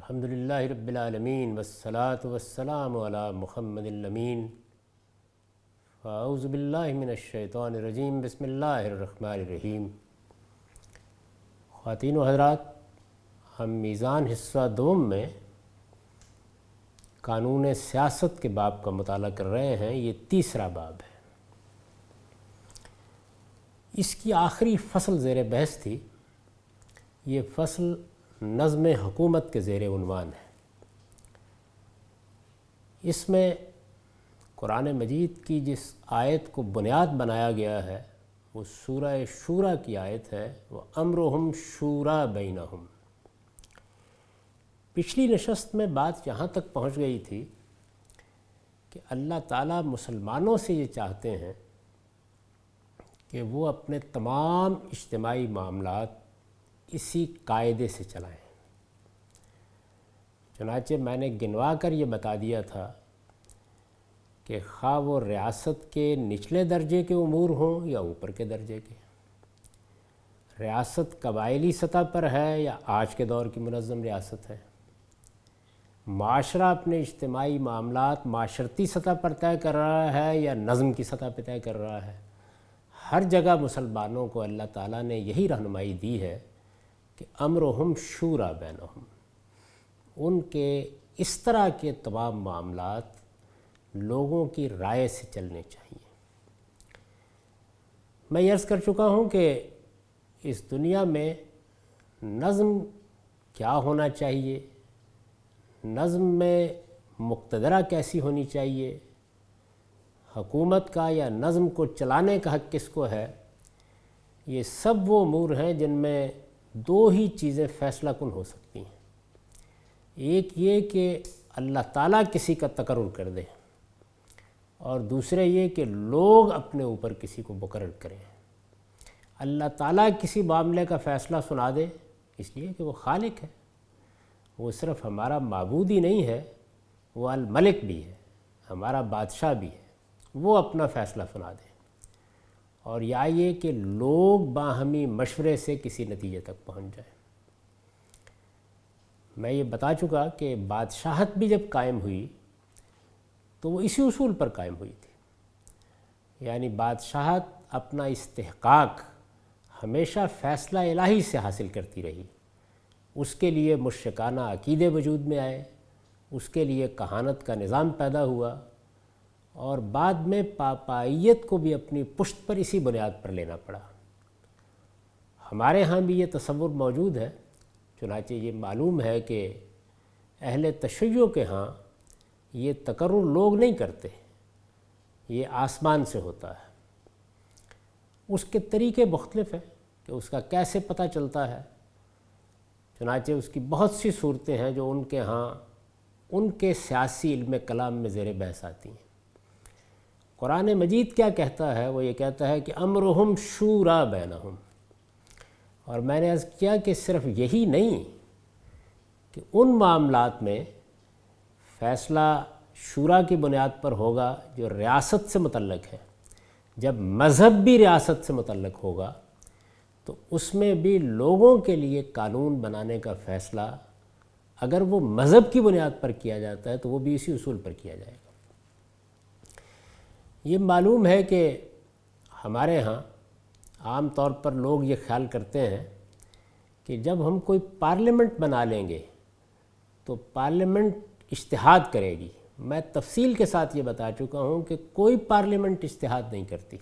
الحمدللہ رب العالمین والصلاة والسلام علی محمد الامین فاعوذ باللہ من الشیطان الرجیم بسم اللہ الرحمن الرحیم۔ خواتین و حضرات، ہم میزان حصہ دوم میں قانون سیاست کے باب کا مطالعہ کر رہے ہیں۔ یہ تیسرا باب ہے۔ اس کی آخری فصل زیر بحث تھی۔ یہ فصل نظم حکومت کے زیر عنوان ہے۔ اس میں قرآن مجید کی جس آیت کو بنیاد بنایا گیا ہے وہ سورہ شورى کی آیت ہے، وَأَمْرُهُمْ شُورَىٰ بَيْنَهُمْ۔ پچھلی نشست میں بات یہاں تک پہنچ گئی تھی کہ اللہ تعالیٰ مسلمانوں سے یہ چاہتے ہیں کہ وہ اپنے تمام اجتماعی معاملات اسی قاعدے سے چلائیں۔ چنانچہ میں نے گنوا کر یہ بتا دیا تھا کہ خواہ وہ ریاست کے نچلے درجے کے امور ہوں یا اوپر کے درجے کے، ریاست قبائلی سطح پر ہے یا آج کے دور کی منظم ریاست ہے، معاشرہ اپنے اجتماعی معاملات معاشرتی سطح پر طے کر رہا ہے یا نظم کی سطح پہ طے کر رہا ہے، ہر جگہ مسلمانوں کو اللہ تعالیٰ نے یہی رہنمائی دی ہے کہ امرہم شورا بینہم، ان کے اس طرح کے تمام معاملات لوگوں کی رائے سے چلنے چاہیے۔ میں یہ عرض کر چکا ہوں کہ اس دنیا میں نظم کیا ہونا چاہیے، نظم میں مقتدرہ کیسی ہونی چاہیے، حکومت کا یا نظم کو چلانے کا حق کس کو ہے، یہ سب وہ امور ہیں جن میں دو ہی چیزیں فیصلہ کن ہو سکتی ہیں۔ ایک یہ کہ اللہ تعالیٰ کسی کا تقرر کر دے، اور دوسرے یہ کہ لوگ اپنے اوپر کسی کو مقرر کریں۔ اللہ تعالیٰ کسی معاملے کا فیصلہ سنا دے اس لیے کہ وہ خالق ہے، وہ صرف ہمارا معبود ہی نہیں ہے، وہ الملک بھی ہے، ہمارا بادشاہ بھی ہے، وہ اپنا فیصلہ سنا دے، اور یا یہ کہ لوگ باہمی مشورے سے کسی نتیجے تک پہنچ جائیں۔ میں یہ بتا چکا کہ بادشاہت بھی جب قائم ہوئی تو وہ اسی اصول پر قائم ہوئی تھی، یعنی بادشاہت اپنا استحقاق ہمیشہ فیصلہ الہی سے حاصل کرتی رہی۔ اس کے لیے مشرکانہ عقیدے وجود میں آئے، اس کے لیے کہانت کا نظام پیدا ہوا، اور بعد میں پاپائیت کو بھی اپنی پشت پر اسی بنیاد پر لینا پڑا۔ ہمارے ہاں بھی یہ تصور موجود ہے، چنانچہ یہ معلوم ہے کہ اہل تشیع کے ہاں یہ تقرر لوگ نہیں کرتے، یہ آسمان سے ہوتا ہے۔ اس کے طریقے مختلف ہیں کہ اس کا کیسے پتہ چلتا ہے، چنانچہ اس کی بہت سی صورتیں ہیں جو ان کے ہاں ان کے سیاسی علم کلام میں زیر بحث آتی ہیں۔ قرآن مجید کیا کہتا ہے؟ وہ یہ کہتا ہے کہ امرہم شورا بینہم، اور میں نے عرض کیا کہ صرف یہی نہیں کہ ان معاملات میں فیصلہ شورا کی بنیاد پر ہوگا جو ریاست سے متعلق ہے، جب مذہب بھی ریاست سے متعلق ہوگا تو اس میں بھی لوگوں کے لیے قانون بنانے کا فیصلہ اگر وہ مذہب کی بنیاد پر کیا جاتا ہے تو وہ بھی اسی اصول پر کیا جائے گا۔ یہ معلوم ہے کہ ہمارے ہاں عام طور پر لوگ یہ خیال کرتے ہیں کہ جب ہم کوئی پارلیمنٹ بنا لیں گے تو پارلیمنٹ اجتہاد کرے گی۔ میں تفصیل کے ساتھ یہ بتا چکا ہوں کہ کوئی پارلیمنٹ اجتہاد نہیں کرتی۔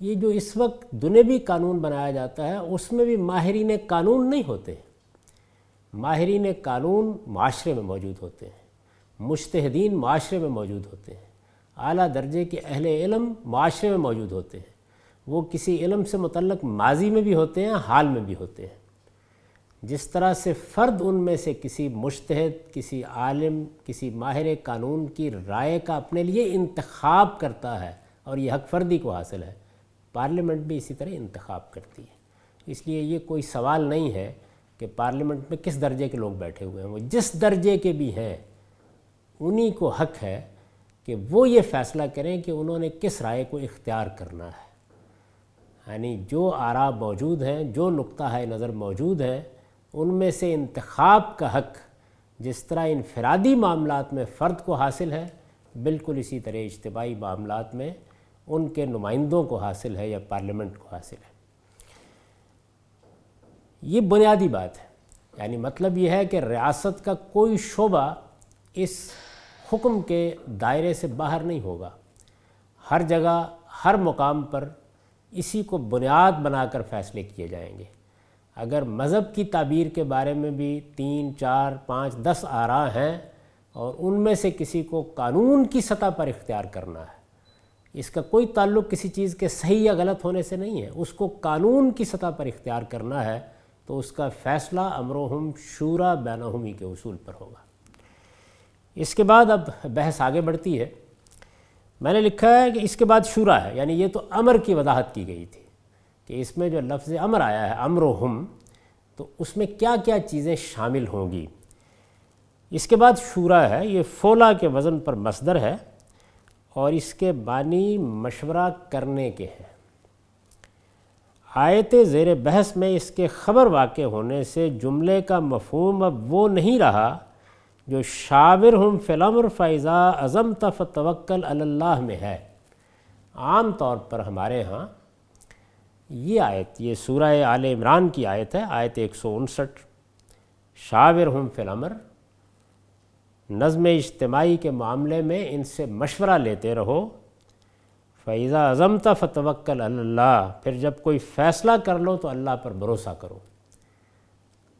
یہ جو اس وقت دنیوی قانون بنایا جاتا ہے اس میں بھی ماہرین قانون نہیں ہوتے، ماہرین قانون معاشرے میں موجود ہوتے ہیں، مجتہدین معاشرے میں موجود ہوتے ہیں، اعلیٰ درجے کے اہل علم معاشرے میں موجود ہوتے ہیں، وہ کسی علم سے متعلق ماضی میں بھی ہوتے ہیں، حال میں بھی ہوتے ہیں۔ جس طرح سے فرد ان میں سے کسی مجتہد، کسی عالم، کسی ماہر قانون کی رائے کا اپنے لیے انتخاب کرتا ہے اور یہ حق فردی کو حاصل ہے، پارلیمنٹ بھی اسی طرح انتخاب کرتی ہے۔ اس لیے یہ کوئی سوال نہیں ہے کہ پارلیمنٹ میں کس درجے کے لوگ بیٹھے ہوئے ہیں، وہ جس درجے کے بھی ہیں انہی کو حق ہے کہ وہ یہ فیصلہ کریں کہ انہوں نے کس رائے کو اختیار کرنا ہے۔ یعنی جو آراء موجود ہیں، جو نقطہ نظر موجود ہیں، ان میں سے انتخاب کا حق جس طرح انفرادی معاملات میں فرد کو حاصل ہے، بالکل اسی طرح اجتماعی معاملات میں ان کے نمائندوں کو حاصل ہے یا پارلیمنٹ کو حاصل ہے۔ یہ بنیادی بات ہے، یعنی مطلب یہ ہے کہ ریاست کا کوئی شعبہ اس حکم کے دائرے سے باہر نہیں ہوگا۔ ہر جگہ ہر مقام پر اسی کو بنیاد بنا کر فیصلے کیے جائیں گے۔ اگر مذہب کی تعبیر کے بارے میں بھی 3، 4، 5، 10 آراء ہیں اور ان میں سے کسی کو قانون کی سطح پر اختیار کرنا ہے، اس کا کوئی تعلق کسی چیز کے صحیح یا غلط ہونے سے نہیں ہے، اس کو قانون کی سطح پر اختیار کرنا ہے تو اس کا فیصلہ امرہم شورا بینہم ہی کے اصول پر ہوگا۔ اس کے بعد اب بحث آگے بڑھتی ہے۔ میں نے لکھا ہے کہ اس کے بعد شورا ہے، یعنی یہ تو امر کی وضاحت کی گئی تھی کہ اس میں جو لفظ امر آیا ہے امرہم، تو اس میں کیا کیا چیزیں شامل ہوں گی۔ اس کے بعد شورا ہے، یہ فولا کے وزن پر مصدر ہے اور اس کے معنی مشورہ کرنے کے ہیں۔ آیت زیر بحث میں اس کے خبر واقع ہونے سے جملے کا مفہوم اب وہ نہیں رہا جو شاورہم فی الامر فاذا عزمت فتوکل علی اللہ میں ہے۔ عام طور پر ہمارے ہاں یہ آیت، یہ سورہ آل عمران کی آیت ہے، آیت 159، شاورہم فی الامر، نظم اجتماعی کے معاملے میں ان سے مشورہ لیتے رہو، فَإِذَا عَزَمْتَ فَتَوَكَّلْ عَلَى اللَّهِ، پھر جب کوئی فیصلہ کر لو تو اللہ پر بھروسہ کرو۔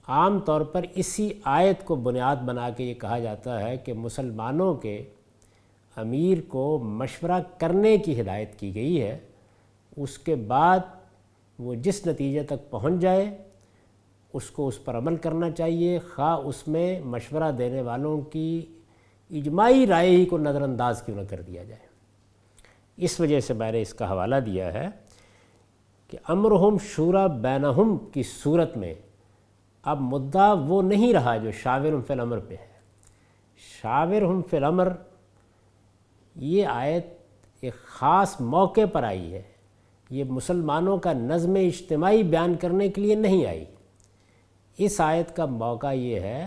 عام طور پر اسی آیت کو بنیاد بنا کے یہ کہا جاتا ہے کہ مسلمانوں کے امیر کو مشورہ کرنے کی ہدایت کی گئی ہے، اس کے بعد وہ جس نتیجے تک پہنچ جائے اس کو اس پر عمل کرنا چاہیے، خواہ اس میں مشورہ دینے والوں کی اجماعی رائے ہی کو نظر انداز کیوں نہ کر دیا جائے۔ اس وجہ سے میں نے اس کا حوالہ دیا ہے کہ امرہم شورا بینہم کی صورت میں اب مدعا وہ نہیں رہا جو شاورہم فی الامر پہ ہے۔ شاورہم فی الامر یہ آیت ایک خاص موقع پر آئی ہے، یہ مسلمانوں کا نظم اجتماعی بیان کرنے کے لیے نہیں آئی۔ اس آیت کا موقع یہ ہے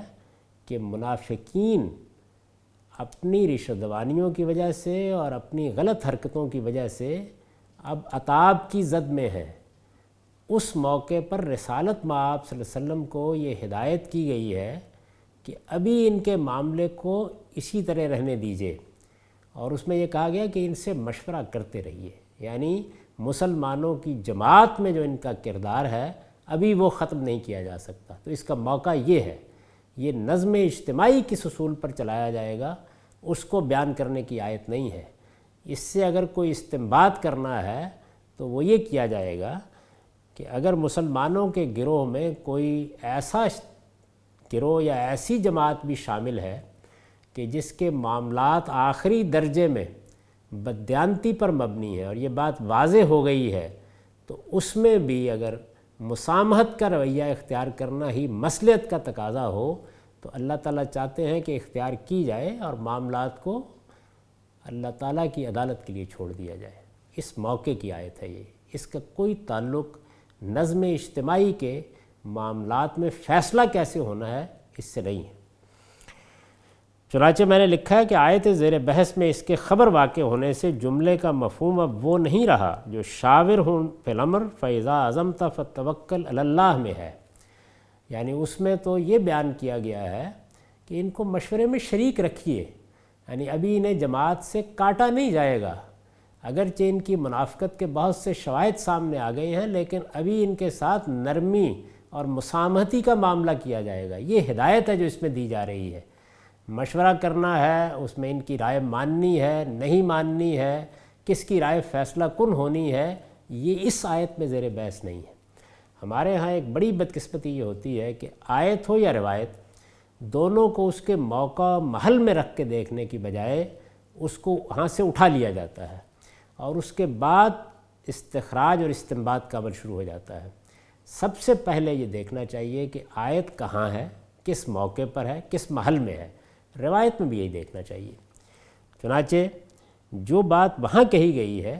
کہ منافقین اپنی رشوتوانیوں کی وجہ سے اور اپنی غلط حرکتوں کی وجہ سے اب عطاب کی زد میں ہیں۔ اس موقع پر رسالت مآب صلی اللہ علیہ وسلم کو یہ ہدایت کی گئی ہے کہ ابھی ان کے معاملے کو اسی طرح رہنے دیجیے، اور اس میں یہ کہا گیا کہ ان سے مشورہ کرتے رہیے، یعنی مسلمانوں کی جماعت میں جو ان کا کردار ہے ابھی وہ ختم نہیں کیا جا سکتا۔ تو اس کا موقع یہ ہے، یہ نظم اجتماعی کس اصول پر چلایا جائے گا اس کو بیان کرنے کی آیت نہیں ہے۔ اس سے اگر کوئی استنباط کرنا ہے تو وہ یہ کیا جائے گا کہ اگر مسلمانوں کے گروہ میں کوئی ایسا گروہ یا ایسی جماعت بھی شامل ہے کہ جس کے معاملات آخری درجے میں بددیانتی پر مبنی ہے اور یہ بات واضح ہو گئی ہے، تو اس میں بھی اگر مسامحت کا رویہ اختیار کرنا ہی مصلحت کا تقاضا ہو تو اللہ تعالیٰ چاہتے ہیں کہ اختیار کی جائے اور معاملات کو اللہ تعالیٰ کی عدالت کے لیے چھوڑ دیا جائے۔ اس موقع کی آیت ہے یہ، اس کا کوئی تعلق نظم اجتماعی کے معاملات میں فیصلہ کیسے ہونا ہے اس سے نہیں ہے۔ چنانچہ میں نے لکھا ہے کہ آیت زیر بحث میں اس کے خبر واقع ہونے سے جملے کا مفہوم اب وہ نہیں رہا جو شاورہم فی الامر فاذا عزمت فتوکل علی اللہ میں ہے، یعنی اس میں تو یہ بیان کیا گیا ہے کہ ان کو مشورے میں شریک رکھیے، یعنی ابھی انہیں جماعت سے کاٹا نہیں جائے گا، اگرچہ ان کی منافقت کے بہت سے شواہد سامنے آ گئے ہیں لیکن ابھی ان کے ساتھ نرمی اور مسامحتی کا معاملہ کیا جائے گا۔ یہ ہدایت ہے جو اس میں دی جا رہی ہے۔ مشورہ کرنا ہے، اس میں ان کی رائے ماننی ہے نہیں ماننی ہے، کس کی رائے فیصلہ کن ہونی ہے، یہ اس آیت میں زیر بحث نہیں ہے۔ ہمارے ہاں ایک بڑی بدقسمتی یہ ہوتی ہے کہ آیت ہو یا روایت، دونوں کو اس کے موقع محل میں رکھ کے دیکھنے کی بجائے اس کو وہاں سے اٹھا لیا جاتا ہے اور اس کے بعد استخراج اور استنباط کا عمل شروع ہو جاتا ہے۔ سب سے پہلے یہ دیکھنا چاہیے کہ آیت کہاں ہے، کس موقع پر ہے، کس محل میں ہے۔ روایت میں بھی یہی دیکھنا چاہیے۔ چنانچہ جو بات وہاں کہی گئی ہے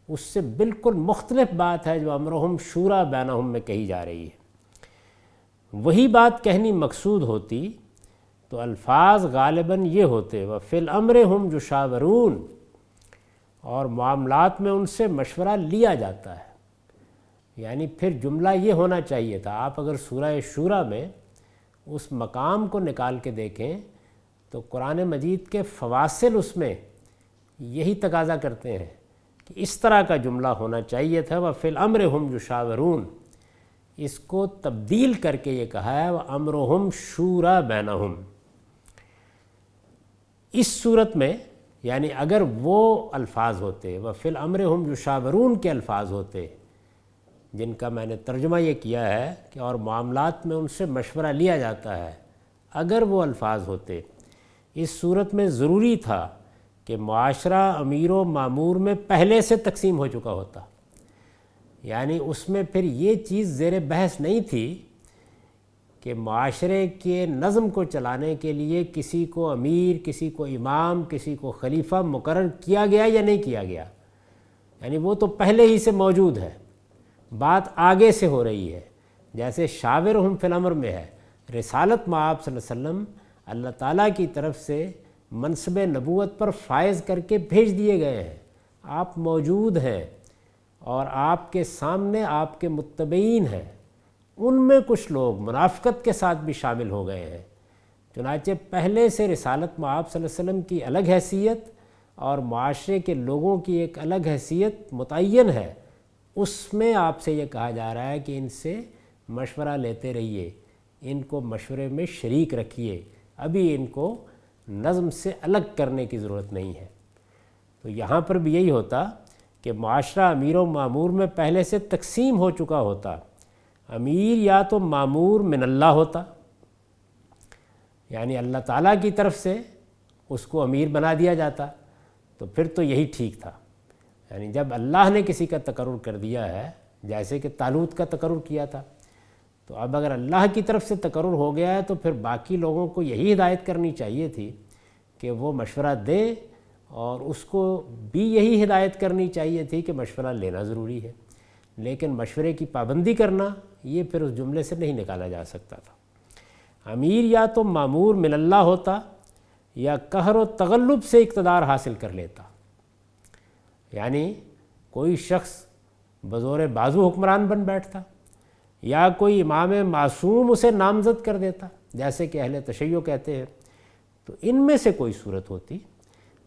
اس سے بالکل مختلف بات ہے جو امرہم شورا بینہم میں کہی جا رہی ہے۔ وہی بات کہنی مقصود ہوتی تو الفاظ غالباً یہ ہوتے وَفِي الْأَمْرِ هُمْ يُشَاوِرُونَ، اور معاملات میں ان سے مشورہ لیا جاتا ہے۔ یعنی پھر جملہ یہ ہونا چاہیے تھا، آپ اگر سورہ شورى میں اس مقام کو نکال کے دیکھیں تو قرآن مجید کے فواصل اس میں یہی تقاضا کرتے ہیں کہ اس طرح کا جملہ ہونا چاہیے تھا وَفِي الْأَمْرِ هُمْ يُشَاوِرُونَ، اس کو تبدیل کر کے یہ کہا ہے وَأَمْرُهُمْ شُورَى بَيْنَهُمْ۔ اس صورت میں یعنی اگر وہ الفاظ ہوتے وَفِي الْأَمْرِ هُمْ يُشَاوِرُونَ کے الفاظ ہوتے جن کا میں نے ترجمہ یہ کیا ہے کہ اور معاملات میں ان سے مشورہ لیا جاتا ہے، اگر وہ الفاظ ہوتے، اس صورت میں ضروری تھا کہ معاشرہ امیر و مامور میں پہلے سے تقسیم ہو چکا ہوتا، یعنی اس میں پھر یہ چیز زیر بحث نہیں تھی کہ معاشرے کے نظم کو چلانے کے لیے کسی کو امیر، کسی کو امام، کسی کو خلیفہ مقرر کیا گیا یا نہیں کیا گیا، یعنی وہ تو پہلے ہی سے موجود ہے، بات آگے سے ہو رہی ہے۔ جیسے شاورہم فی الامر میں ہے، رسالت مآب صلی اللہ علیہ وسلم اللہ تعالیٰ کی طرف سے منصب نبوت پر فائز کر کے بھیج دیے گئے ہیں، آپ موجود ہیں اور آپ کے سامنے آپ کے متبعین ہیں، ان میں کچھ لوگ منافقت کے ساتھ بھی شامل ہو گئے ہیں، چنانچہ پہلے سے رسالت مآب صلی اللہ علیہ وسلم کی الگ حیثیت اور معاشرے کے لوگوں کی ایک الگ حیثیت متعین ہے، اس میں آپ سے یہ کہا جا رہا ہے کہ ان سے مشورہ لیتے رہیے، ان کو مشورے میں شریک رکھیے، ابھی ان کو نظم سے الگ کرنے کی ضرورت نہیں ہے۔ تو یہاں پر بھی یہی ہوتا کہ معاشرہ امیر و معمور میں پہلے سے تقسیم ہو چکا ہوتا، امیر یا تو معمور من اللہ ہوتا، یعنی اللہ تعالیٰ کی طرف سے اس کو امیر بنا دیا جاتا، تو پھر تو یہی ٹھیک تھا، یعنی جب اللہ نے کسی کا تقرر کر دیا ہے، جیسے کہ طالوت کا تقرر کیا تھا، تو اب اگر اللہ کی طرف سے تقرر ہو گیا ہے تو پھر باقی لوگوں کو یہی ہدایت کرنی چاہیے تھی کہ وہ مشورہ دیں، اور اس کو بھی یہی ہدایت کرنی چاہیے تھی کہ مشورہ لینا ضروری ہے، لیکن مشورے کی پابندی کرنا یہ پھر اس جملے سے نہیں نکالا جا سکتا تھا۔ امیر یا تو معمور من اللہ ہوتا یا قہر و تغلب سے اقتدار حاصل کر لیتا، یعنی کوئی شخص بزور بازو حکمران بن بیٹھتا یا کوئی امام معصوم اسے نامزد کر دیتا، جیسے کہ اہل تشیع کہتے ہیں، تو ان میں سے کوئی صورت ہوتی۔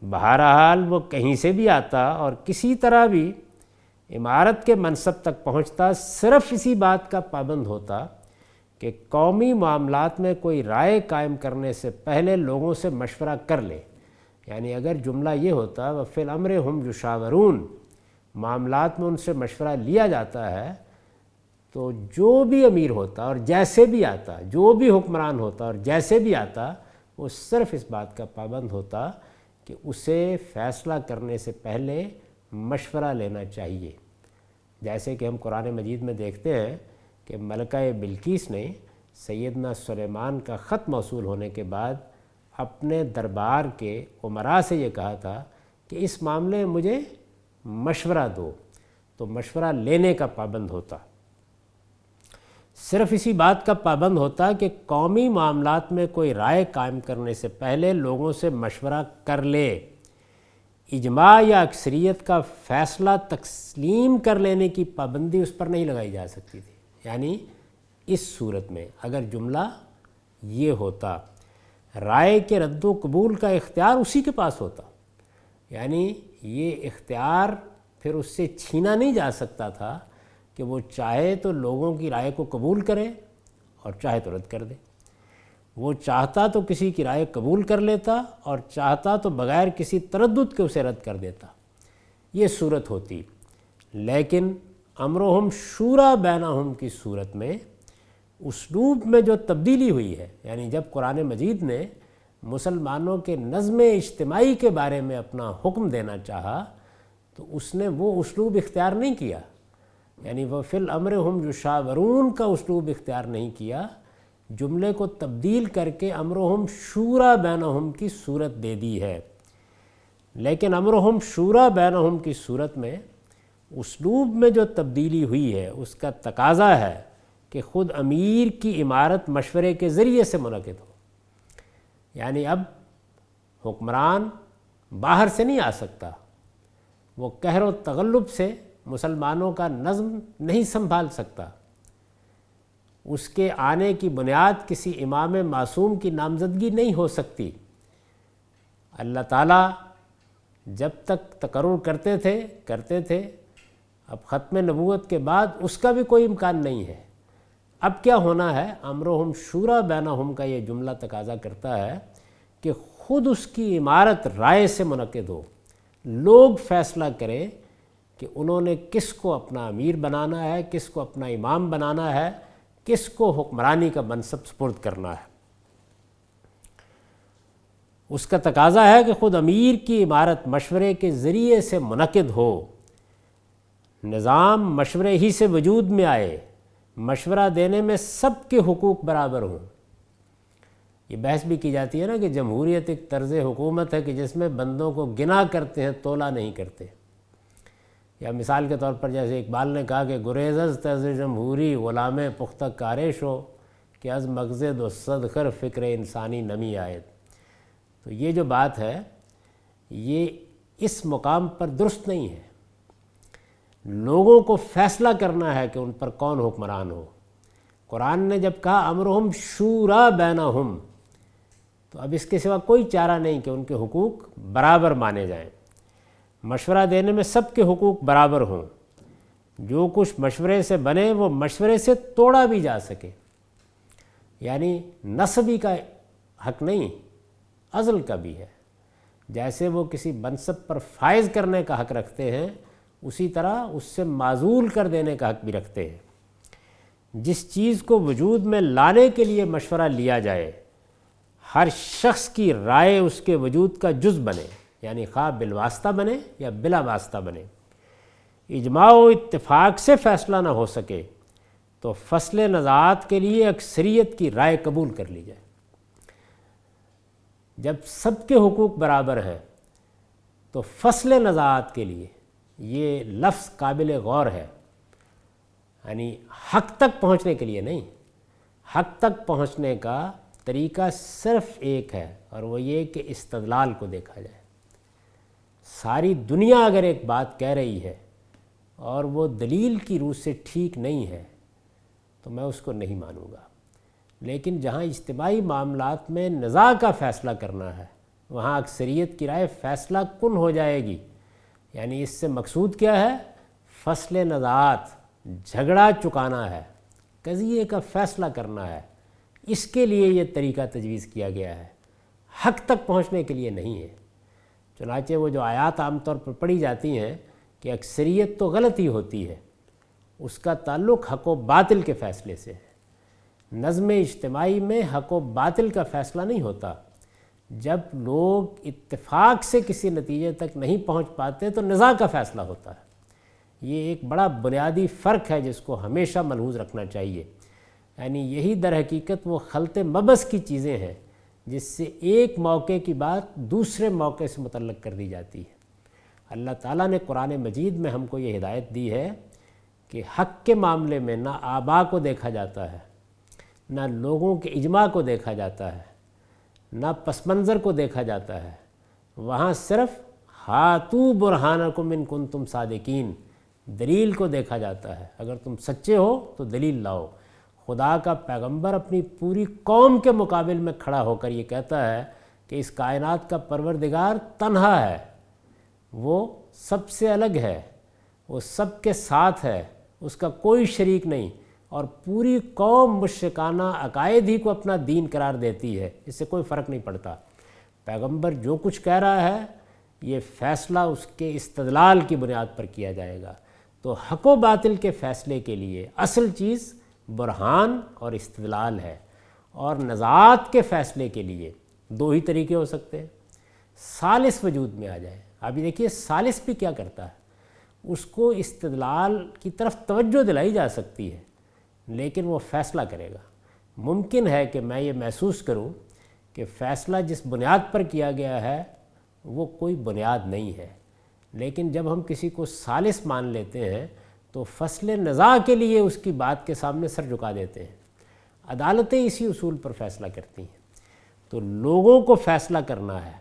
بہرحال وہ کہیں سے بھی آتا اور کسی طرح بھی امارت کے منصب تک پہنچتا، صرف اسی بات کا پابند ہوتا کہ قومی معاملات میں کوئی رائے قائم کرنے سے پہلے لوگوں سے مشورہ کر لے، یعنی اگر جملہ یہ ہوتا وَفِي الْأَمْرِ هُمْ يُشَاوِرُونَ، معاملات میں ان سے مشورہ لیا جاتا ہے، تو جو بھی امیر ہوتا اور جیسے بھی آتا، جو بھی حکمران ہوتا اور جیسے بھی آتا، وہ صرف اس بات کا پابند ہوتا کہ اسے فیصلہ کرنے سے پہلے مشورہ لینا چاہیے۔ جیسے کہ ہم قرآن مجید میں دیکھتے ہیں کہ ملکہ بلقیس نے سیدنا سلیمان کا خط موصول ہونے کے بعد اپنے دربار کے امراء سے یہ کہا تھا کہ اس معاملے میں مجھے مشورہ دو، تو مشورہ لینے کا پابند ہوتا، صرف اسی بات کا پابند ہوتا کہ قومی معاملات میں کوئی رائے قائم کرنے سے پہلے لوگوں سے مشورہ کر لے۔ اجماع یا اکثریت کا فیصلہ تسلیم کر لینے کی پابندی اس پر نہیں لگائی جا سکتی تھی، یعنی اس صورت میں اگر جملہ یہ ہوتا، رائے کے رد و قبول کا اختیار اسی کے پاس ہوتا، یعنی یہ اختیار پھر اس سے چھینا نہیں جا سکتا تھا کہ وہ چاہے تو لوگوں کی رائے کو قبول کرے اور چاہے تو رد کر دے، وہ چاہتا تو کسی کی رائے قبول کر لیتا اور چاہتا تو بغیر کسی تردد کے اسے رد کر دیتا، یہ صورت ہوتی۔ لیکن امرہم شورا بینہم کی صورت میں اسلوب میں جو تبدیلی ہوئی ہے، یعنی جب قرآن مجید نے مسلمانوں کے نظم اجتماعی کے بارے میں اپنا حکم دینا چاہا تو اس نے وہ اسلوب اختیار نہیں کیا، یعنی وَفِي الْأَمْرِ هُمْ يُشَاوِرُونَ کا اسلوب اختیار نہیں کیا، جملے کو تبدیل کر کے امرہم شورا بینہم کی صورت دے دی ہے۔ لیکن امرہم شورا بینہم کی صورت میں اسلوب میں جو تبدیلی ہوئی ہے اس کا تقاضا ہے کہ خود امیر کی امارت مشورے کے ذریعے سے منعقد ہو، یعنی اب حکمران باہر سے نہیں آ سکتا، وہ قہر و تغلب سے مسلمانوں کا نظم نہیں سنبھال سکتا، اس کے آنے کی بنیاد کسی امام معصوم کی نامزدگی نہیں ہو سکتی۔ اللہ تعالیٰ جب تک تقرر کرتے تھے، اب ختم نبوت کے بعد اس کا بھی کوئی امکان نہیں ہے۔ اب کیا ہونا ہے؟ امرہم شورا بینہم کا یہ جملہ تقاضا کرتا ہے کہ خود اس کی عمارت رائے سے منعقد ہو، لوگ فیصلہ کریں کہ انہوں نے کس کو اپنا امیر بنانا ہے، کس کو اپنا امام بنانا ہے، کس کو حکمرانی کا منصب سپرد کرنا ہے۔ اس کا تقاضا ہے کہ خود امیر کی عمارت مشورے کے ذریعے سے منعقد ہو، نظام مشورے ہی سے وجود میں آئے، مشورہ دینے میں سب کے حقوق برابر ہوں۔ یہ بحث بھی کی جاتی ہے نا کہ جمہوریت ایک طرز حکومت ہے کہ جس میں بندوں کو گنا کرتے ہیں، تولا نہیں کرتے۔ یا مثال کے طور پر جیسے اقبال نے کہا کہ گریز از طرز جمہوری غلام پختہ کارش ہو کہ از مغز دو صدخر فکر انسانی نمی آئے۔ تو یہ جو بات ہے یہ اس مقام پر درست نہیں ہے۔ لوگوں کو فیصلہ کرنا ہے کہ ان پر کون حکمران ہو۔ قرآن نے جب کہا امرہم شورا بینہم، تو اب اس کے سوا کوئی چارہ نہیں کہ ان کے حقوق برابر مانے جائیں، مشورہ دینے میں سب کے حقوق برابر ہوں، جو کچھ مشورے سے بنے وہ مشورے سے توڑا بھی جا سکے، یعنی نصبی کا حق نہیں، عزل کا بھی ہے۔ جیسے وہ کسی منصب پر فائز کرنے کا حق رکھتے ہیں، اسی طرح اس سے معزول کر دینے کا حق بھی رکھتے ہیں۔ جس چیز کو وجود میں لانے کے لیے مشورہ لیا جائے، ہر شخص کی رائے اس کے وجود کا جز بنے، یعنی خواہ بالواسطہ بنے یا بلا واسطہ بنے۔ اجماع و اتفاق سے فیصلہ نہ ہو سکے تو فصل نزاعت کے لیے اکثریت کی رائے قبول کر لی جائے۔ جب سب کے حقوق برابر ہیں تو فصل نزاعت کے لیے یہ لفظ قابل غور ہے، یعنی حق تک پہنچنے کے لیے نہیں۔ حق تک پہنچنے کا طریقہ صرف ایک ہے، اور وہ یہ کہ استدلال کو دیکھا جائے۔ ساری دنیا اگر ایک بات کہہ رہی ہے اور وہ دلیل کی روح سے ٹھیک نہیں ہے تو میں اس کو نہیں مانوں گا۔ لیکن جہاں اجتماعی معاملات میں نزاع کا فیصلہ کرنا ہے، وہاں اکثریت کی رائے فیصلہ کن ہو جائے گی۔ یعنی اس سے مقصود کیا ہے؟ فصل نزاعت، جھگڑا چکانا ہے، قضیے کا فیصلہ کرنا ہے۔ اس کے لیے یہ طریقہ تجویز کیا گیا ہے، حق تک پہنچنے کے لیے نہیں ہے۔ چنانچہ وہ جو آیات عام طور پر پڑھی جاتی ہیں کہ اکثریت تو غلط ہی ہوتی ہے، اس کا تعلق حق و باطل کے فیصلے سے ہے۔ نظم اجتماعی میں حق و باطل کا فیصلہ نہیں ہوتا۔ جب لوگ اتفاق سے کسی نتیجے تک نہیں پہنچ پاتے تو نزاع کا فیصلہ ہوتا ہے۔ یہ ایک بڑا بنیادی فرق ہے جس کو ہمیشہ ملحوظ رکھنا چاہیے۔ یعنی یہی در حقیقت وہ خلط مبس کی چیزیں ہیں جس سے ایک موقع کی بات دوسرے موقع سے متعلق کر دی جاتی ہے۔ اللہ تعالیٰ نے قرآن مجید میں ہم کو یہ ہدایت دی ہے کہ حق کے معاملے میں نہ آبا کو دیکھا جاتا ہے، نہ لوگوں کے اجماع کو دیکھا جاتا ہے، نہ پس منظر کو دیکھا جاتا ہے۔ وہاں صرف ہاتو برہانکم ان کنتم صادقین، دلیل کو دیکھا جاتا ہے۔ اگر تم سچے ہو تو دلیل لاؤ۔ خدا کا پیغمبر اپنی پوری قوم کے مقابل میں کھڑا ہو کر یہ کہتا ہے کہ اس کائنات کا پروردگار تنہا ہے، وہ سب سے الگ ہے، وہ سب کے ساتھ ہے، اس کا کوئی شریک نہیں، اور پوری قوم مشرکانہ عقائد ہی کو اپنا دین قرار دیتی ہے۔ اس سے کوئی فرق نہیں پڑتا۔ پیغمبر جو کچھ کہہ رہا ہے یہ فیصلہ اس کے استدلال کی بنیاد پر کیا جائے گا۔ تو حق و باطل کے فیصلے کے لیے اصل چیز برہان اور استدلال ہے، اور نزاعت کے فیصلے کے لیے دو ہی طریقے ہو سکتے ہیں۔ ثالث وجود میں آ جائے۔ اب یہ دیکھیے ثالث بھی کیا کرتا ہے، اس کو استدلال کی طرف توجہ دلائی جا سکتی ہے لیکن وہ فیصلہ کرے گا۔ ممکن ہے کہ میں یہ محسوس کروں کہ فیصلہ جس بنیاد پر کیا گیا ہے وہ کوئی بنیاد نہیں ہے، لیکن جب ہم کسی کو ثالث مان لیتے ہیں تو فصل نزاع کے لیے اس کی بات کے سامنے سر جھکا دیتے ہیں۔ عدالتیں اسی اصول پر فیصلہ کرتی ہیں۔ تو لوگوں کو فیصلہ کرنا ہے،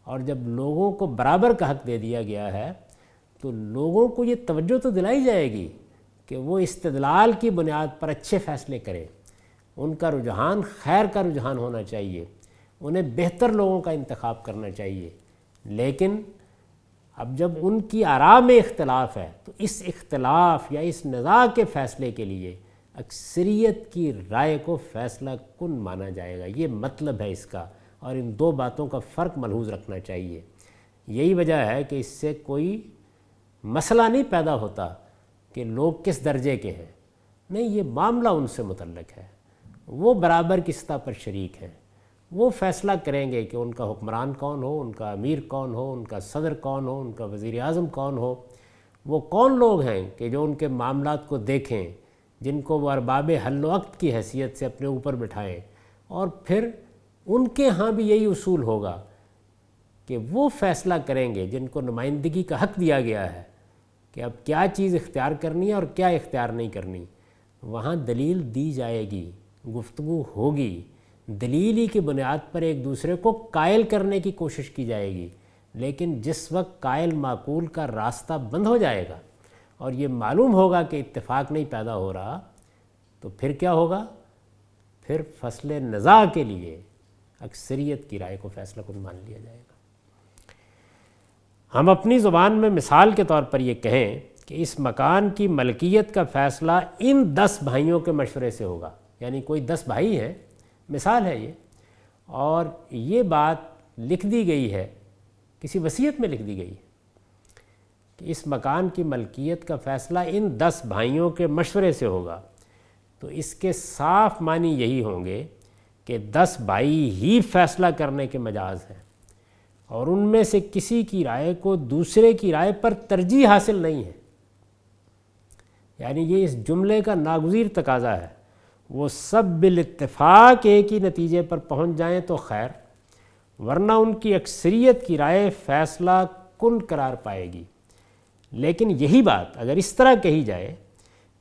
اور جب لوگوں کو برابر کا حق دے دیا گیا ہے تو لوگوں کو یہ توجہ تو دلائی جائے گی کہ وہ استدلال کی بنیاد پر اچھے فیصلے کریں، ان کا رجحان خیر کا رجحان ہونا چاہیے، انہیں بہتر لوگوں کا انتخاب کرنا چاہیے۔ لیکن اب جب ان کی آراء میں اختلاف ہے تو اس اختلاف یا اس نزاع کے فیصلے کے لیے اکثریت کی رائے کو فیصلہ کن مانا جائے گا، یہ مطلب ہے اس کا، اور ان دو باتوں کا فرق ملحوظ رکھنا چاہیے۔ یہی وجہ ہے کہ اس سے کوئی مسئلہ نہیں پیدا ہوتا کہ لوگ کس درجے کے ہیں، نہیں، یہ معاملہ ان سے متعلق ہے، وہ برابر کی سطح پر شریک ہیں، وہ فیصلہ کریں گے کہ ان کا حکمران کون ہو، ان کا امیر کون ہو، ان کا صدر کون ہو، ان کا وزیر اعظم کون ہو، وہ کون لوگ ہیں کہ جو ان کے معاملات کو دیکھیں، جن کو وہ ارباب حل و عقد کی حیثیت سے اپنے اوپر بٹھائیں، اور پھر ان کے ہاں بھی یہی اصول ہوگا کہ وہ فیصلہ کریں گے جن کو نمائندگی کا حق دیا گیا ہے کہ اب کیا چیز اختیار کرنی ہے اور کیا اختیار نہیں کرنی۔ وہاں دلیل دی جائے گی، گفتگو ہوگی، دلیلی کی بنیاد پر ایک دوسرے کو قائل کرنے کی کوشش کی جائے گی، لیکن جس وقت قائل معقول کا راستہ بند ہو جائے گا اور یہ معلوم ہوگا کہ اتفاق نہیں پیدا ہو رہا، تو پھر کیا ہوگا؟ پھر فصل نزاع کے لیے اکثریت کی رائے کو فیصلہ کن مان لیا جائے گا۔ ہم اپنی زبان میں مثال کے طور پر یہ کہیں کہ اس مکان کی ملکیت کا فیصلہ ان 10 بھائیوں کے مشورے سے ہوگا، یعنی کوئی 10 بھائی ہیں، مثال ہے یہ، اور یہ بات لکھ دی گئی ہے، کسی وصیت میں لکھ دی گئی ہے کہ اس مکان کی ملکیت کا فیصلہ ان 10 بھائیوں کے مشورے سے ہوگا، تو اس کے صاف معنی یہی ہوں گے کہ 10 بھائی ہی فیصلہ کرنے کے مجاز ہیں، اور ان میں سے کسی کی رائے کو دوسرے کی رائے پر ترجیح حاصل نہیں ہے۔ یعنی یہ اس جملے کا ناگزیر تقاضا ہے، وہ سب بالاتفاق ایک ہی نتیجے پر پہنچ جائیں تو خیر، ورنہ ان کی اکثریت کی رائے فیصلہ کن قرار پائے گی۔ لیکن یہی بات اگر اس طرح کہی جائے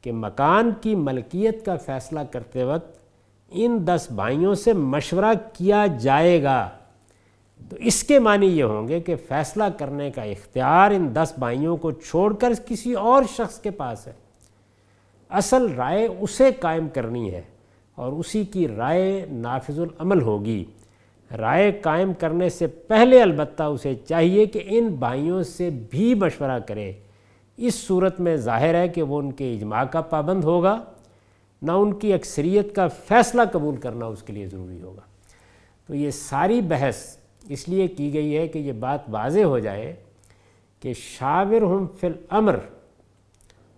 کہ مکان کی ملکیت کا فیصلہ کرتے وقت ان 10 بھائیوں سے مشورہ کیا جائے گا، تو اس کے معنی یہ ہوں گے کہ فیصلہ کرنے کا اختیار ان 10 بھائیوں کو چھوڑ کر کسی اور شخص کے پاس ہے، اصل رائے اسے قائم کرنی ہے اور اسی کی رائے نافذ العمل ہوگی۔ رائے قائم کرنے سے پہلے البتہ اسے چاہیے کہ ان بھائیوں سے بھی مشورہ کرے، اس صورت میں ظاہر ہے کہ وہ ان کے اجماع کا پابند ہوگا، نہ ان کی اکثریت کا فیصلہ قبول کرنا اس کے لیے ضروری ہوگا۔ تو یہ ساری بحث اس لیے کی گئی ہے کہ یہ بات واضح ہو جائے کہ شاورہم فی الامر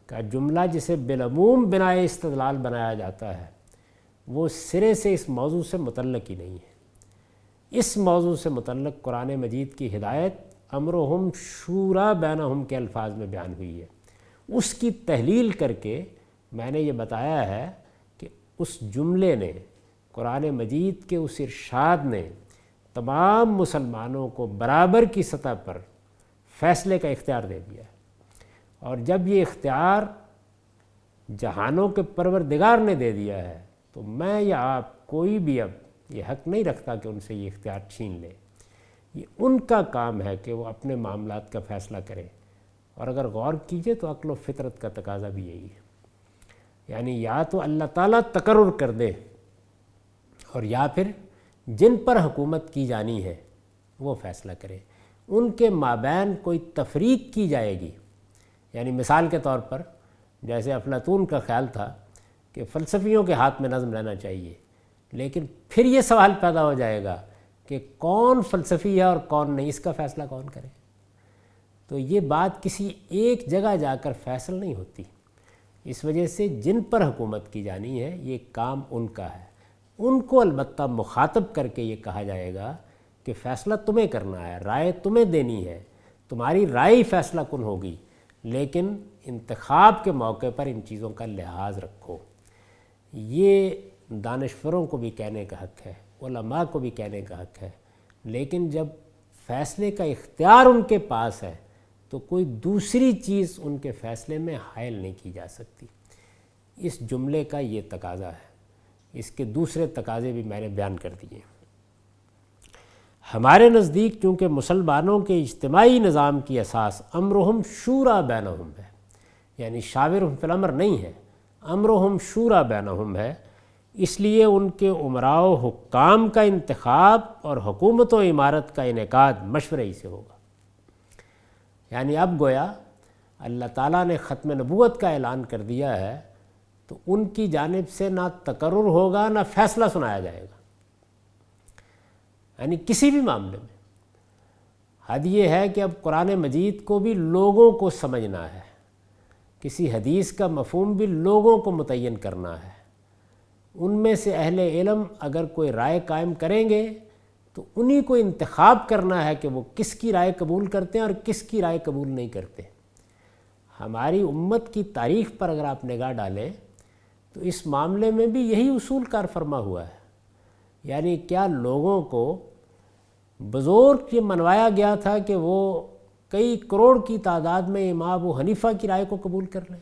کا جملہ جسے بالعموم بنائے استدلال بنایا جاتا ہے، وہ سرے سے اس موضوع سے متعلق ہی نہیں ہے۔ اس موضوع سے متعلق قرآن مجید کی ہدایت امرہم شورا بینہم کے الفاظ میں بیان ہوئی ہے، اس کی تحلیل کر کے میں نے یہ بتایا ہے کہ اس جملے نے، قرآن مجید کے اس ارشاد نے تمام مسلمانوں کو برابر کی سطح پر فیصلے کا اختیار دے دیا ہے، اور جب یہ اختیار جہانوں کے پروردگار نے دے دیا ہے تو میں یا آپ کوئی بھی اب یہ حق نہیں رکھتا کہ ان سے یہ اختیار چھین لے۔ یہ ان کا کام ہے کہ وہ اپنے معاملات کا فیصلہ کریں، اور اگر غور کیجئے تو عقل و فطرت کا تقاضا بھی یہی ہے، یعنی یا تو اللہ تعالیٰ تقرر کر دے، اور یا پھر جن پر حکومت کی جانی ہے وہ فیصلہ کرے، ان کے مابین کوئی تفریق کی جائے گی۔ یعنی مثال کے طور پر جیسے افلاطون کا خیال تھا کہ فلسفیوں کے ہاتھ میں نظم رہنا چاہیے، لیکن پھر یہ سوال پیدا ہو جائے گا کہ کون فلسفی ہے اور کون نہیں، اس کا فیصلہ کون کرے؟ تو یہ بات کسی ایک جگہ جا کر فیصل نہیں ہوتی، اس وجہ سے جن پر حکومت کی جانی ہے یہ کام ان کا ہے، ان کو البتہ مخاطب کر کے یہ کہا جائے گا کہ فیصلہ تمہیں کرنا ہے، رائے تمہیں دینی ہے، تمہاری رائے ہی فیصلہ کن ہوگی، لیکن انتخاب کے موقع پر ان چیزوں کا لحاظ رکھو۔ یہ دانشوروں کو بھی کہنے کا حق ہے، علماء کو بھی کہنے کا حق ہے، لیکن جب فیصلے کا اختیار ان کے پاس ہے تو کوئی دوسری چیز ان کے فیصلے میں حائل نہیں کی جا سکتی۔ اس جملے کا یہ تقاضا ہے، اس کے دوسرے تقاضے بھی میں نے بیان کر دیے۔ ہمارے نزدیک چونکہ مسلمانوں کے اجتماعی نظام کی اساس امرہم شورا بینہم ہے، یعنی شاورہم فی الامر نہیں ہے، امرہم شورا بینہم ہے، اس لیے ان کے امراء و حکام کا انتخاب اور حکومت و عمارت کا انعقاد مشورے ہی سے ہوگا۔ یعنی اب گویا اللہ تعالیٰ نے ختم نبوت کا اعلان کر دیا ہے تو ان کی جانب سے نہ تقرر ہوگا نہ فیصلہ سنایا جائے گا، یعنی کسی بھی معاملے میں۔ حد یہ ہے کہ اب قرآن مجید کو بھی لوگوں کو سمجھنا ہے، کسی حدیث کا مفہوم بھی لوگوں کو متعین کرنا ہے۔ ان میں سے اہل علم اگر کوئی رائے قائم کریں گے تو انہی کو انتخاب کرنا ہے کہ وہ کس کی رائے قبول کرتے ہیں اور کس کی رائے قبول نہیں کرتے۔ ہماری امت کی تاریخ پر اگر آپ نگاہ ڈالیں تو اس معاملے میں بھی یہی اصول کار فرما ہوا ہے، یعنی کیا لوگوں کو بزرگ یہ منوایا گیا تھا کہ وہ کئی کروڑ کی تعداد میں امام ابو حنیفہ کی رائے کو قبول کر لیں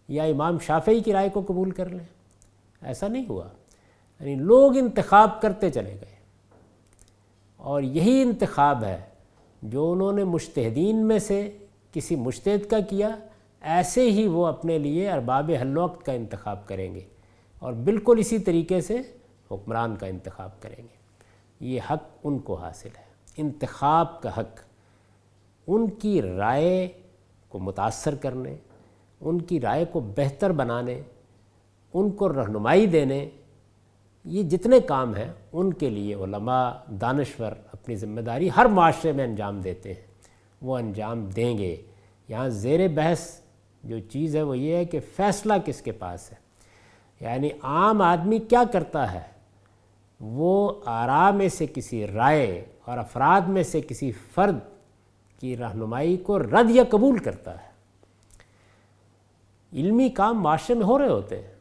یا امام شافعی کی رائے کو قبول کر لیں؟ ایسا نہیں ہوا، یعنی لوگ انتخاب کرتے چلے گئے، اور یہی انتخاب ہے جو انہوں نے مجتہدین میں سے کسی مجتہد کا کیا، ایسے ہی وہ اپنے لیے ارباب حل وقت کا انتخاب کریں گے اور بالکل اسی طریقے سے حکمران کا انتخاب کریں گے۔ یہ حق ان کو حاصل ہے، انتخاب کا حق، ان کی رائے کو متاثر کرنے، ان کی رائے کو بہتر بنانے، ان کو رہنمائی دینے، یہ جتنے کام ہیں ان کے لیے علماء دانشور اپنی ذمہ داری ہر معاشرے میں انجام دیتے ہیں، وہ انجام دیں گے۔ یہاں زیر بحث جو چیز ہے وہ یہ ہے کہ فیصلہ کس کے پاس ہے، یعنی عام آدمی کیا کرتا ہے، وہ آراء میں سے کسی رائے اور افراد میں سے کسی فرد کی رہنمائی کو رد یا قبول کرتا ہے۔ علمی کام معاشرے میں ہو رہے ہوتے ہیں،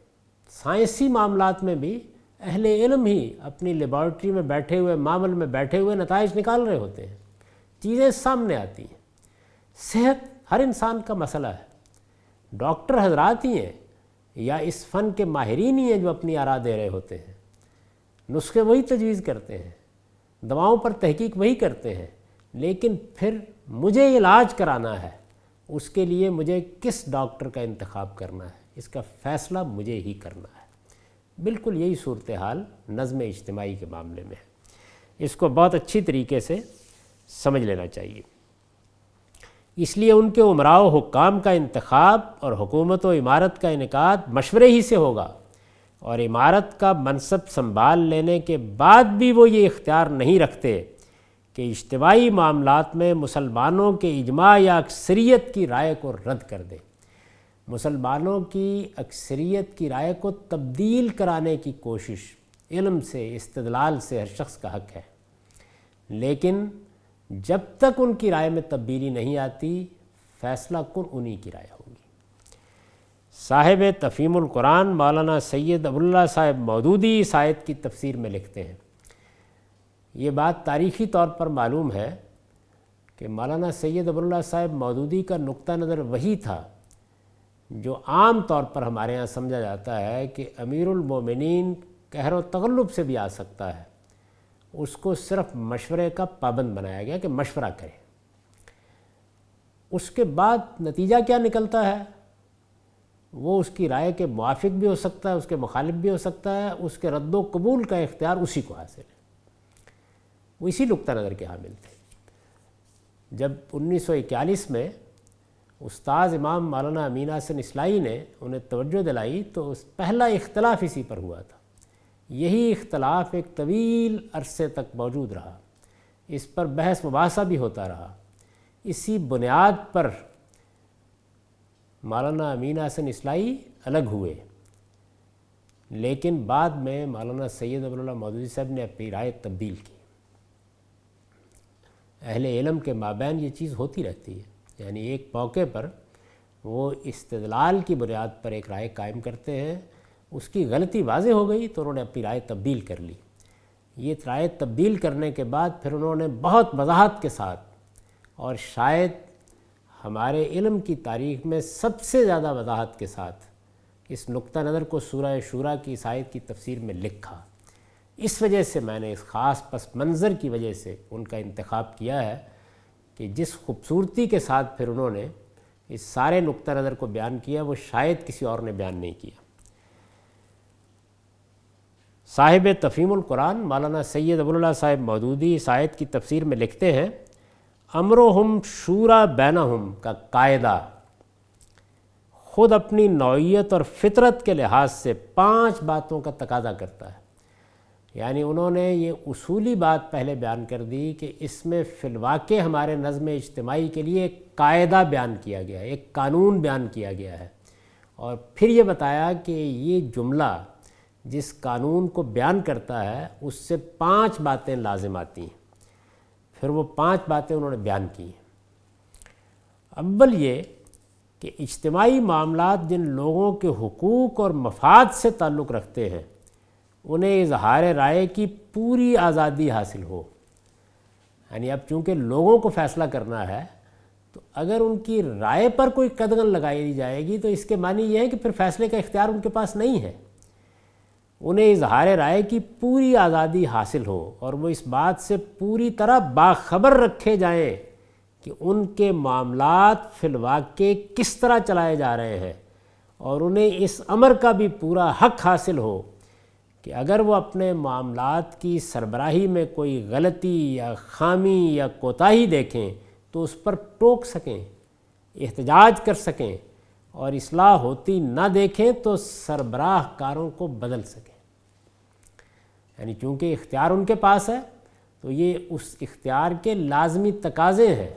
سائنسی معاملات میں بھی اہل علم ہی اپنی لیبارٹری میں بیٹھے ہوئے، معمل میں بیٹھے ہوئے نتائج نکال رہے ہوتے ہیں، چیزیں سامنے آتی ہیں۔ صحت ہر انسان کا مسئلہ ہے، ڈاکٹر حضرات ہی ہیں یا اس فن کے ماہرین ہی ہیں جو اپنی آراء دے رہے ہوتے ہیں، نسخے وہی تجویز کرتے ہیں، دواؤں پر تحقیق وہی کرتے ہیں، لیکن پھر مجھے علاج کرانا ہے، اس کے لیے مجھے کس ڈاکٹر کا انتخاب کرنا ہے، اس کا فیصلہ مجھے ہی کرنا ہے۔ بالکل یہی صورتحال نظم اجتماعی کے معاملے میں ہے، اس کو بہت اچھی طریقے سے سمجھ لینا چاہیے۔ اس لیے ان کے امراء و حکام کا انتخاب اور حکومت و عمارت کا انعقاد مشورے ہی سے ہوگا، اور عمارت کا منصب سنبھال لینے کے بعد بھی وہ یہ اختیار نہیں رکھتے کہ اجتماعی معاملات میں مسلمانوں کے اجماع یا اکثریت کی رائے کو رد کر دیں۔ مسلمانوں کی اکثریت کی رائے کو تبدیل کرانے کی کوشش علم سے، استدلال سے ہر شخص کا حق ہے، لیکن جب تک ان کی رائے میں تبدیلی نہیں آتی، فیصلہ کن انہی کی رائے ہوگی۔ صاحب تفہیم القرآن مولانا سید ابواللہ صاحب مودودی اس آیت کی تفسیر میں لکھتے ہیں، یہ بات تاریخی طور پر معلوم ہے کہ مولانا سید ابواللہ صاحب مودودی کا نقطہ نظر وہی تھا جو عام طور پر ہمارے ہاں سمجھا جاتا ہے کہ امیر المومنین قہر و تغلب سے بھی آ سکتا ہے، اس کو صرف مشورے کا پابند بنایا گیا کہ مشورہ کرے۔ اس کے بعد نتیجہ کیا نکلتا ہے وہ اس کی رائے کے موافق بھی ہو سکتا ہے، اس کے مخالف بھی ہو سکتا ہے، اس کے رد و قبول کا اختیار اسی کو حاصل ہے۔ وہ اسی نقطہ نظر کے حامل تھے۔ جب 1941 میں استاذ امام مولانا امین حسن اصلاحی نے انہیں توجہ دلائی تو پہلا اختلاف اسی پر ہوا تھا۔ یہی اختلاف ایک طویل عرصے تک موجود رہا، اس پر بحث مباحثہ بھی ہوتا رہا۔ اسی بنیاد پر مولانا امین حسن اصلاحی الگ ہوئے، لیکن بعد میں مولانا سید ابواللہ مودودی صاحب نے اپنی رائے تبدیل کی۔ اہل علم کے مابین یہ چیز ہوتی رہتی ہے، یعنی ایک موقع پر وہ استدلال کی بنیاد پر ایک رائے قائم کرتے ہیں، اس کی غلطی واضح ہو گئی تو انہوں نے اپنی رائے تبدیل کر لی۔ یہ رائے تبدیل کرنے کے بعد پھر انہوں نے بہت وضاحت کے ساتھ، اور شاید ہمارے علم کی تاریخ میں سب سے زیادہ وضاحت کے ساتھ اس نقطہ نظر کو سورہ شورا کی اس آیت کی تفسیر میں لکھا اس وجہ سے میں نے اس خاص پس منظر کی وجہ سے ان کا انتخاب کیا ہے کہ جس خوبصورتی کے ساتھ پھر انہوں نے اس سارے نقطہ نظر کو بیان کیا وہ شاید کسی اور نے بیان نہیں کیا۔ صاحب تفہیم القرآن مولانا سید ابواللہ صاحب مودودی اس آیت کی تفسیر میں لکھتے ہیں، امرہم شورا بینہم کا قاعدہ خود اپنی نوعیت اور فطرت کے لحاظ سے 5 باتوں کا تقاضا کرتا ہے۔ یعنی انہوں نے یہ اصولی بات پہلے بیان کر دی کہ اس میں فی الواقع ہمارے نظم اجتماعی کے لیے ایک قاعدہ بیان کیا گیا ہے، ایک قانون بیان کیا گیا ہے، اور پھر یہ بتایا کہ یہ جملہ جس قانون کو بیان کرتا ہے اس سے 5 باتیں لازم آتی ہیں۔ پھر وہ 5 باتیں انہوں نے بیان کی ہیں۔ اول یہ کہ اجتماعی معاملات جن لوگوں کے حقوق اور مفاد سے تعلق رکھتے ہیں انہیں اظہار رائے کی پوری آزادی حاصل ہو۔ یعنی اب چونکہ لوگوں کو فیصلہ کرنا ہے تو اگر ان کی رائے پر کوئی قدغن لگائی جائے گی تو اس کے معنی یہ ہے کہ پھر فیصلے کا اختیار ان کے پاس نہیں ہے۔ انہیں اظہار رائے کی پوری آزادی حاصل ہو اور وہ اس بات سے پوری طرح باخبر رکھے جائیں کہ ان کے معاملات فی الواقع کس طرح چلائے جا رہے ہیں، اور انہیں اس امر کا بھی پورا حق حاصل ہو کہ اگر وہ اپنے معاملات کی سربراہی میں کوئی غلطی یا خامی یا کوتاہی دیکھیں تو اس پر ٹوک سکیں، احتجاج کر سکیں، اور اصلاح ہوتی نہ دیکھیں تو سربراہ کاروں کو بدل سکیں۔ یعنی چونکہ اختیار ان کے پاس ہے تو یہ اس اختیار کے لازمی تقاضے ہیں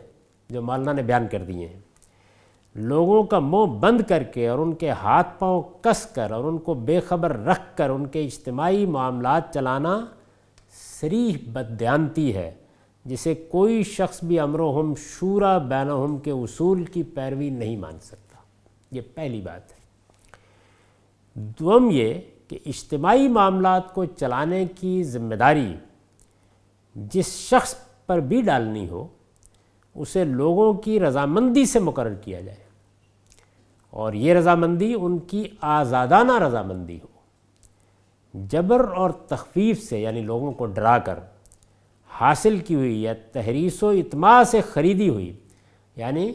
جو مولانا نے بیان کر دیے ہیں۔ لوگوں کا منہ بند کر کے اور ان کے ہاتھ پاؤں کس کر اور ان کو بے خبر رکھ کر ان کے اجتماعی معاملات چلانا صریح بددیانتی ہے، جسے کوئی شخص بھی امرہم شورا بینہم کے اصول کی پیروی نہیں مان سکتا۔ یہ پہلی بات ہے۔ دوم یہ کہ اجتماعی معاملات کو چلانے کی ذمہ داری جس شخص پر بھی ڈالنی ہو اسے لوگوں کی رضامندی سے مقرر کیا جائے، اور یہ رضامندی ان کی آزادانہ رضامندی ہو۔ جبر اور تخفیف سے، یعنی لوگوں کو ڈرا کر حاصل کی ہوئی یا تحریص و اطماع سے خریدی ہوئی، یعنی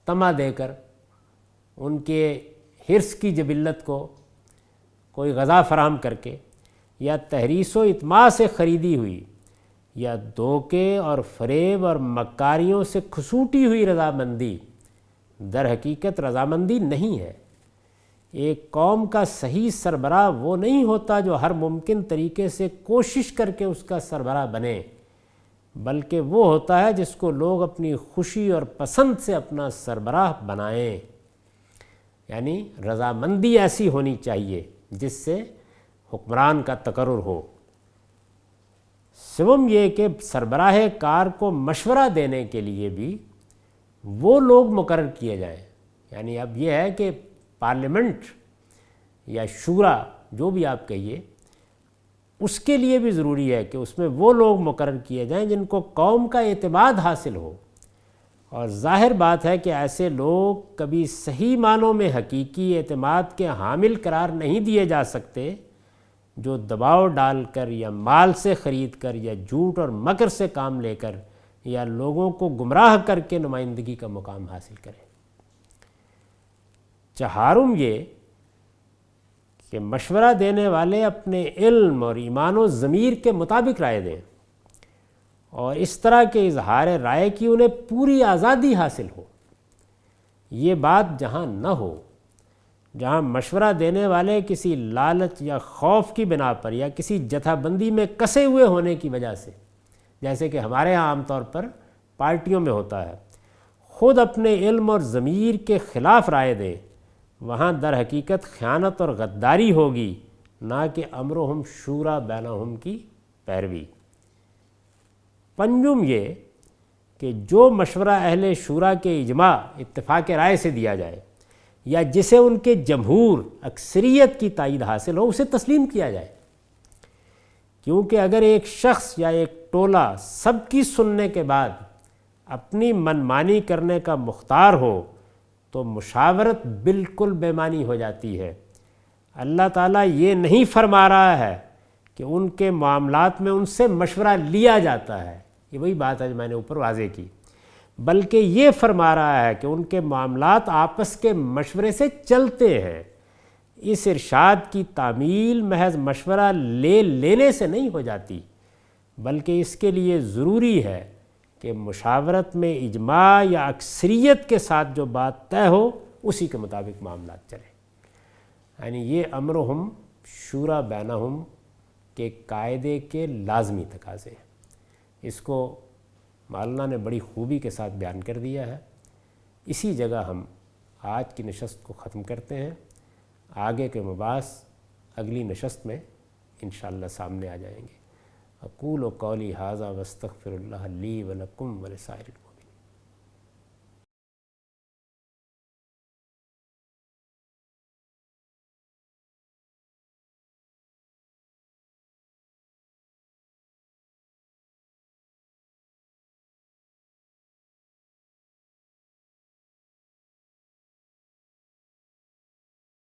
طمع دے کر ان کے حرص کی جبلت کو کوئی غذا فراہم کر کے، یا تحریص و اطماع سے خریدی ہوئی یا دھوکے اور فریب اور مکاریوں سے کھسوٹی ہوئی رضامندی در حقیقت رضامندی نہیں ہے۔ ایک قوم کا صحیح سربراہ وہ نہیں ہوتا جو ہر ممکن طریقے سے کوشش کر کے اس کا سربراہ بنے، بلکہ وہ ہوتا ہے جس کو لوگ اپنی خوشی اور پسند سے اپنا سربراہ بنائیں۔ یعنی رضامندی ایسی ہونی چاہیے جس سے حکمران کا تقرر ہو۔ سوم یہ کہ سربراہ کار کو مشورہ دینے کے لیے بھی وہ لوگ مقرر کیے جائیں۔ یعنی اب یہ ہے کہ پارلیمنٹ یا شورا جو بھی آپ کہیے، اس کے لیے بھی ضروری ہے کہ اس میں وہ لوگ مقرر کیے جائیں جن کو قوم کا اعتماد حاصل ہو، اور ظاہر بات ہے کہ ایسے لوگ کبھی صحیح معنوں میں حقیقی اعتماد کے حامل قرار نہیں دیے جا سکتے، جو دباؤ ڈال کر یا مال سے خرید کر یا جھوٹ اور مکر سے کام لے کر یا لوگوں کو گمراہ کر کے نمائندگی کا مقام حاصل کریں۔ چہارم یہ کہ مشورہ دینے والے اپنے علم اور ایمان و ضمیر کے مطابق رائے دیں، اور اس طرح کے اظہار رائے کی انہیں پوری آزادی حاصل ہو۔ یہ بات جہاں نہ ہو، جہاں مشورہ دینے والے کسی لالچ یا خوف کی بنا پر یا کسی جتھا بندی میں کسے ہوئے ہونے کی وجہ سے، جیسے کہ ہمارے ہاں عام طور پر پارٹیوں میں ہوتا ہے، خود اپنے علم اور ضمیر کے خلاف رائے دیں، وہاں در حقیقت خیانت اور غداری ہوگی، نہ کہ امرہم شورا بینہم کی پیروی۔ پنجم یہ کہ جو مشورہ اہل شورا کے اجماع اتفاق رائے سے دیا جائے یا جسے ان کے جمہور اکثریت کی تائید حاصل ہو اسے تسلیم کیا جائے، کیونکہ اگر ایک شخص یا ایک ٹولہ سب کی سننے کے بعد اپنی منمانی کرنے کا مختار ہو تو مشاورت بالکل بے معنی ہو جاتی ہے۔ اللہ تعالیٰ یہ نہیں فرما رہا ہے کہ ان کے معاملات میں ان سے مشورہ لیا جاتا ہے، یہ وہی بات ہے جو میں نے اوپر واضح کی، بلکہ یہ فرما رہا ہے کہ ان کے معاملات آپس کے مشورے سے چلتے ہیں۔ اس ارشاد کی تعمیل محض مشورہ لینے سے نہیں ہو جاتی، بلکہ اس کے لیے ضروری ہے کہ مشاورت میں اجماع یا اکثریت کے ساتھ جو بات طے ہو اسی کے مطابق معاملات چلیں۔ یعنی یہ امرہم شورا بینہم کے قاعدے کے لازمی تقاضے ہیں۔ اس کو مولانا نے بڑی خوبی کے ساتھ بیان کر دیا ہے۔ اسی جگہ ہم آج کی نشست کو ختم کرتے ہیں، آگے کے مباحث اگلی نشست میں انشاءاللہ سامنے آ جائیں گے۔ اقول قولی ھذا واستغفر اللہ لی ولکم ولسائر